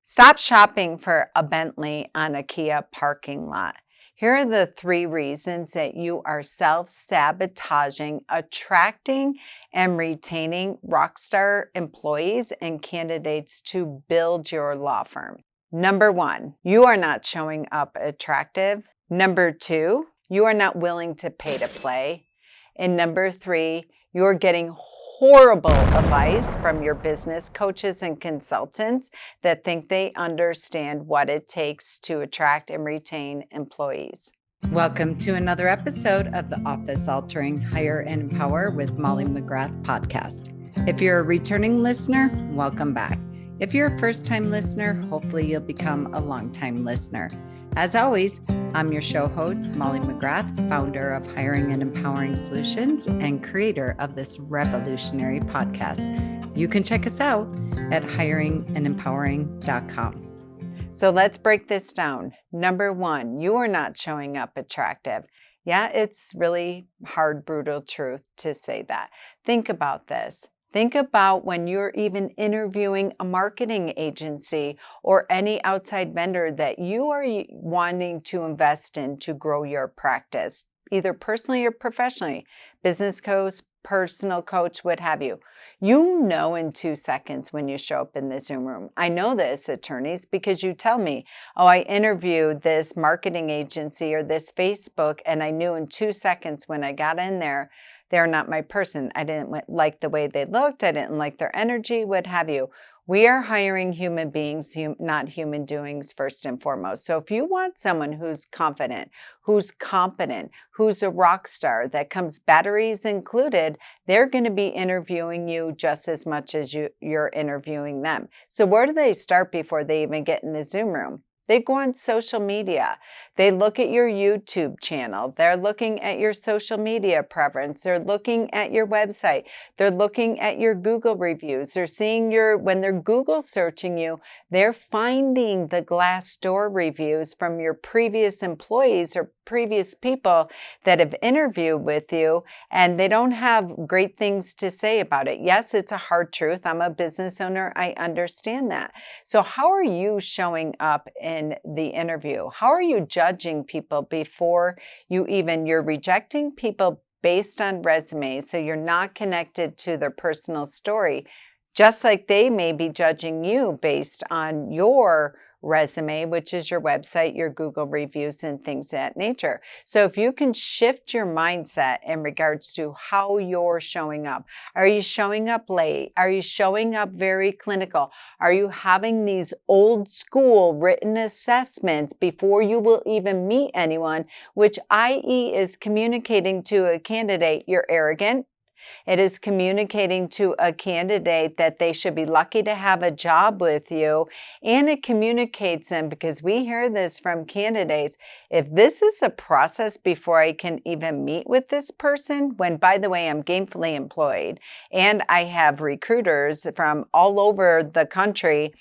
Stop shopping for a Bentley on a Kia parking lot. Here are the 3 reasons that you are self-sabotaging attracting and retaining rockstar employees and candidates to build your law firm. Number 1, you are not showing up attractive. Number 2, you are not willing to pay to play. And number 3, you're getting horrible advice from your business coaches and consultants that think they understand what it takes to attract and retain employees. Welcome to another episode of the Office Altering Hire and Empower with Molly McGrath podcast. If you're a returning listener, welcome back. If you're a first-time listener, hopefully you'll become a long-time listener. As always, I'm your show host, Molly McGrath, founder of Hiring and Empowering Solutions and creator of this revolutionary podcast. You can check us out at hiringandempowering.com. So let's break this down. Number 1, you are not showing up attractive. Yeah, it's really hard, brutal truth to say that. Think about this. Think about when you're even interviewing a marketing agency or any outside vendor that you are wanting to invest in to grow your practice, either personally or professionally, business coach, personal coach, what have you. You know in 2 seconds when you show up in the Zoom room. I know this, attorneys, because you tell me, oh, I interviewed this marketing agency or this Facebook, and I knew in 2 seconds when I got in there, they're not my person. I didn't like the way they looked. I didn't like their energy, what have you. We are hiring human beings, not human doings first and foremost. So if you want someone who's confident, who's competent, who's a rock star, that comes batteries included, they're going to be interviewing you just as much as you're interviewing them. So where do they start before they even get in the Zoom room? They go on social media. They look at your YouTube channel. They're looking at your social media preference. They're looking at your website. They're looking at your Google reviews. They're seeing when they're Google searching you, they're finding the Glassdoor reviews from your previous employees or previous people that have interviewed with you, and they don't have great things to say about it. Yes, it's a hard truth. I'm a business owner. I understand that. So how are you showing up in the interview? How are you judging people before you're rejecting people based on resumes, so you're not connected to their personal story, just like they may be judging you based on your resume, which is your website, your Google reviews, and things of that nature. So if you can shift your mindset in regards to how you're showing up. Are you showing up late? Are you showing up very clinical? Are you having these old school written assessments before you will even meet anyone, which i.e. is communicating to a candidate you're arrogant? It is communicating to a candidate that they should be lucky to have a job with you. And it communicates them, because we hear this from candidates, if this is a process before I can even meet with this person, when, by the way, I'm gainfully employed and I have recruiters from all over the country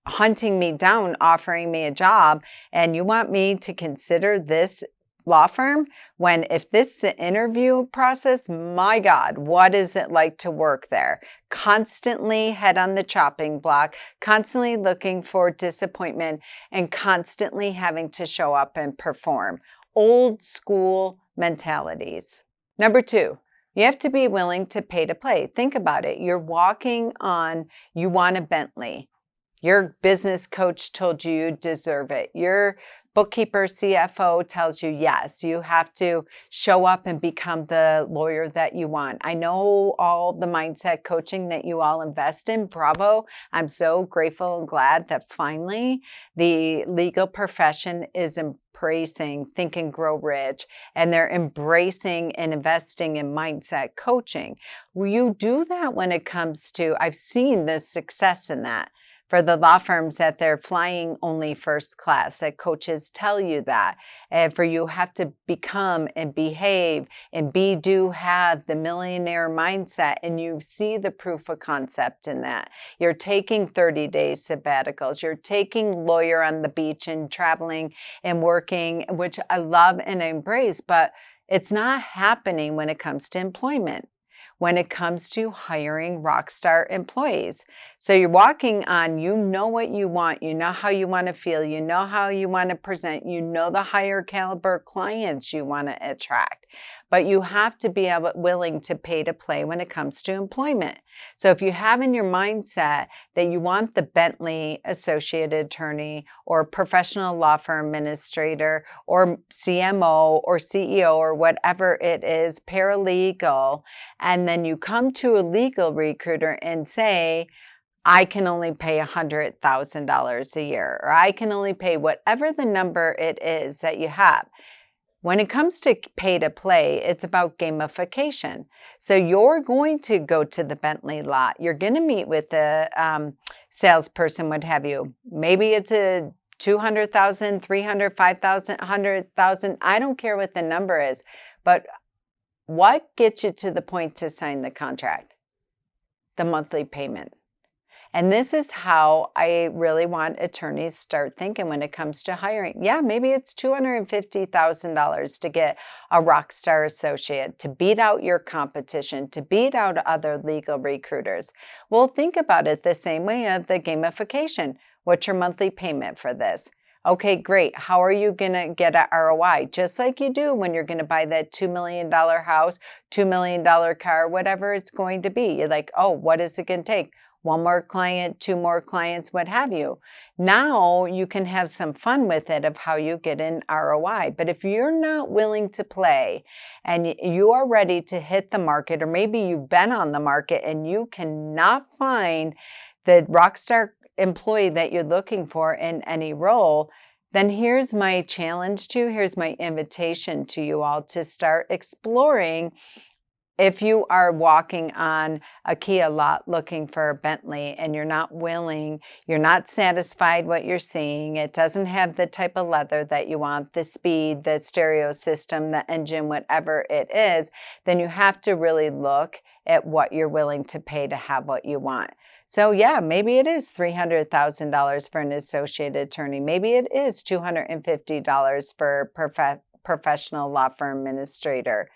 hunting me down, offering me a job, and you want me to consider this law firm, when if this is an interview process, my God, what is it like to work there? Constantly head on the chopping block, constantly looking for disappointment, and constantly having to show up and perform. Old school mentalities. Number 2, you have to be willing to pay to play. Think about it. You're walking on, you want a Bentley. Your business coach told you deserve it. Your bookkeeper, CFO tells you, yes, you have to show up and become the lawyer that you want. I know all the mindset coaching that you all invest in. Bravo. I'm so grateful and glad that finally the legal profession is embracing Think and Grow Rich, and they're embracing and investing in mindset coaching. Will you do that when it comes to, I've seen the success in that. For the law firms that they're flying only first class, that coaches tell you that. And for you have to become and behave and do have the millionaire mindset, and you see the proof of concept in that. You're taking 30-day sabbaticals. You're taking lawyer on the beach and traveling and working, which I love and embrace, but it's not happening when it comes to employment. when it comes to hiring rock star employees. So you're walking on, you know what you want, you know how you want to feel, you know how you want to present, you know the higher caliber clients you want to attract. But you have to be willing to pay to play when it comes to employment. So if you have in your mindset that you want the Bentley associate attorney or professional law firm administrator or CMO or CEO or whatever it is, paralegal, and then you come to a legal recruiter and say, I can only pay $100,000 a year, or I can only pay whatever the number it is that you have. When it comes to pay to play, it's about gamification. So you're going to go to the Bentley lot. You're going to meet with the salesperson, what have you. Maybe it's a 200,000, 300, 5,000, 100,000. I don't care what the number is, but what gets you to the point to sign the contract? The monthly payment. And this is how I really want attorneys to start thinking when it comes to hiring. Yeah, maybe it's $250,000 to get a rock star associate, to beat out your competition, to beat out other legal recruiters. Well, think about it the same way of the gamification. What's your monthly payment for this? Okay, great. How are you going to get an ROI? Just like you do when you're going to buy that $2 million house, $2 million car, whatever it's going to be. You're like, oh, what is it going to take? One more client, two more clients, what have you. Now you can have some fun with it of how you get an ROI. But if you're not willing to play and you are ready to hit the market, or maybe you've been on the market and you cannot find the rockstar employee that you're looking for in any role, then here's my challenge to you. Here's my invitation to you all to start exploring. If you are walking on a Kia lot looking for a Bentley and you're not willing, you're not satisfied what you're seeing, it doesn't have the type of leather that you want, the speed, the stereo system, the engine, whatever it is, then you have to really look at what you're willing to pay to have what you want. So yeah, maybe it is $300,000 for an associate attorney. Maybe it is $250 for professional law firm administrator.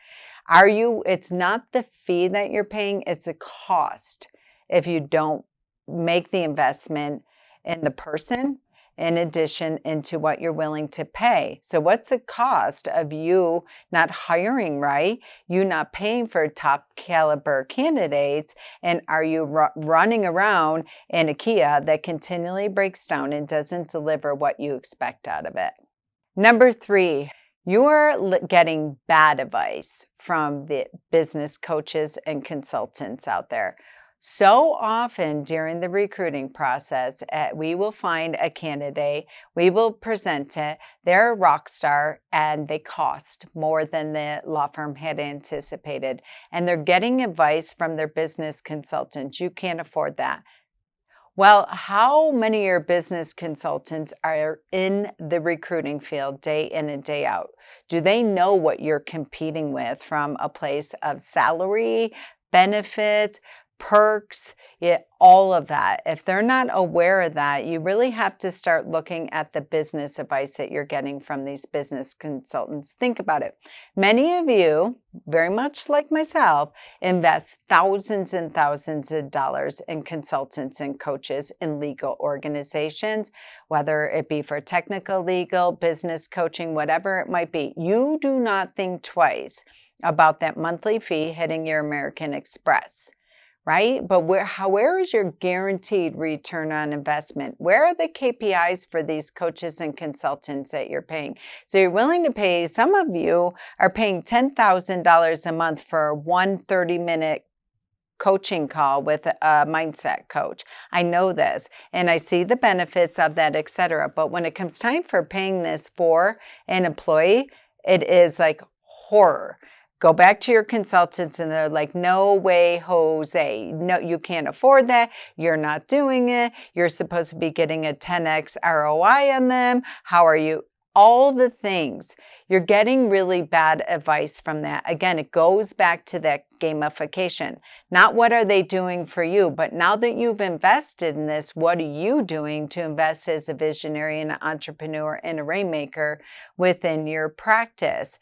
It's not the fee that you're paying, it's a cost if you don't make the investment in the person in addition into what you're willing to pay. So what's the cost of you not hiring right, you not paying for top caliber candidates, and are you running around in a Kia that continually breaks down and doesn't deliver what you expect out of it? Number 3. You're getting bad advice from the business coaches and consultants out there. So often during the recruiting process, we will find a candidate, we will present it, they're a rock star, and they cost more than the law firm had anticipated. And they're getting advice from their business consultants. You can't afford that. Well, how many of your business consultants are in the recruiting field day in and day out? Do they know what you're competing with from a place of salary, benefits, perks, all of that? If they're not aware of that, you really have to start looking at the business advice that you're getting from these business consultants. Think about it. Many of you, very much like myself, invest thousands and thousands of dollars in consultants and coaches in legal organizations, whether it be for technical legal, business coaching, whatever it might be. You do not think twice about that monthly fee hitting your American Express. Right? But where is your guaranteed return on investment? Where are the KPIs for these coaches and consultants that you're paying? So you're willing to pay, some of you are paying $10,000 a month for one 30-minute coaching call with a mindset coach. I know this and I see the benefits of that, etc. But when it comes time for paying this for an employee, it is like horror. Go back to your consultants and they're like, no way, Jose. No, you can't afford that. You're not doing it. You're supposed to be getting a 10x ROI on them. How are you? all the things. You're getting really bad advice from that. Again, it goes back to that gamification. Not what are they doing for you, but now that you've invested in this, what are you doing to invest as a visionary and an entrepreneur and a rainmaker within your practice?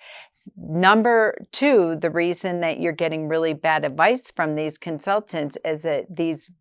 Number two, the reason that you're getting really bad advice from these consultants is that these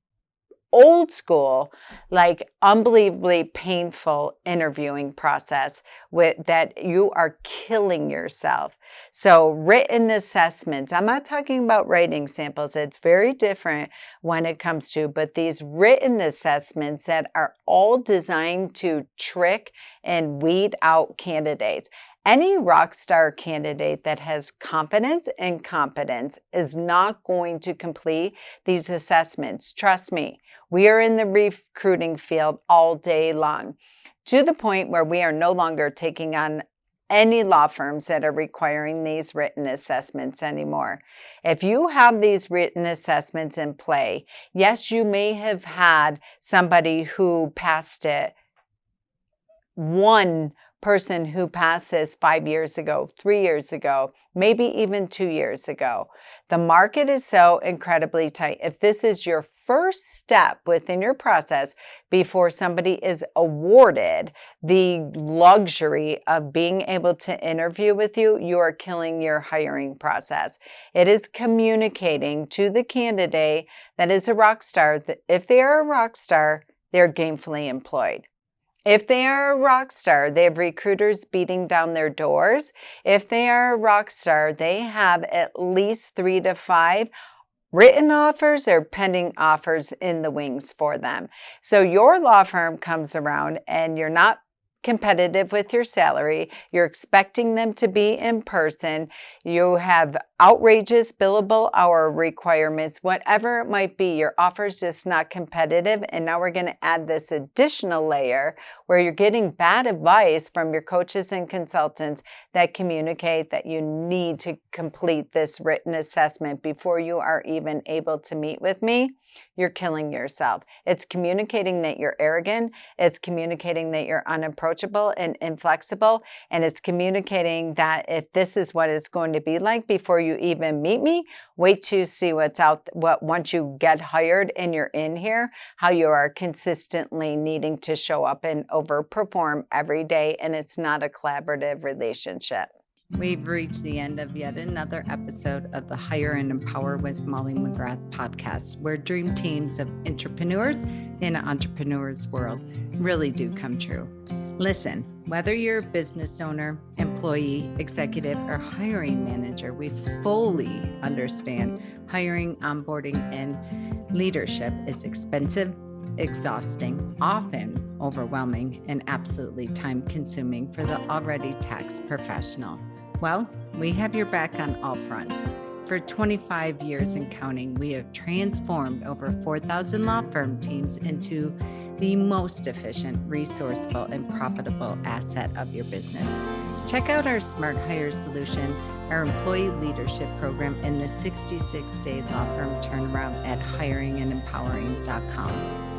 old school, like unbelievably painful interviewing process with that you are killing yourself. So written assessments, I'm not talking about writing samples. It's very different when it comes to, but these written assessments that are all designed to trick and weed out candidates. Any rock star candidate that has confidence and competence is not going to complete these assessments. Trust me, we are in the recruiting field all day long, to the point where we are no longer taking on any law firms that are requiring these written assessments anymore. If you have these written assessments in play, yes, you may have had somebody who passed it, one person who passed this 5 years ago, 3 years ago, maybe even 2 years ago. The market is so incredibly tight. If this is your first step within your process before somebody is awarded the luxury of being able to interview with you, you are killing your hiring process. It is communicating to the candidate that is a rock star that if they are a rock star, they're gainfully employed. If they are a rock star, they have recruiters beating down their doors. If they are a rock star, they have at least 3 to 5 written offers or pending offers in the wings for them. So your law firm comes around and you're not competitive with your salary. You're expecting them to be in person. You have outrageous billable hour requirements, whatever it might be. Your offer is just not competitive. And now we're going to add this additional layer where you're getting bad advice from your coaches and consultants that communicate that you need to complete this written assessment before you are even able to meet with me. You're killing yourself. It's communicating that you're arrogant. It's communicating that you're unapproachable and inflexible. And it's communicating that if this is what it's going to be like before you even meet me, wait to see once you get hired and you're in here, how you are consistently needing to show up and overperform every day. And it's not a collaborative relationship. We've reached the end of yet another episode of the Hire and Empower with Molly McGrath podcast, where dream teams of entrepreneurs in an entrepreneur's world really do come true. Listen, whether you're a business owner, employee, executive, or hiring manager, we fully understand hiring, onboarding, and leadership is expensive, exhausting, often overwhelming, and absolutely time-consuming for the already taxed professional. Well, we have your back on all fronts. For 25 years and counting, we have transformed over 4,000 law firm teams into the most efficient, resourceful, and profitable asset of your business. Check out our Smart Hire solution, our employee leadership program, and the 66-day law firm turnaround at hiringandempowering.com.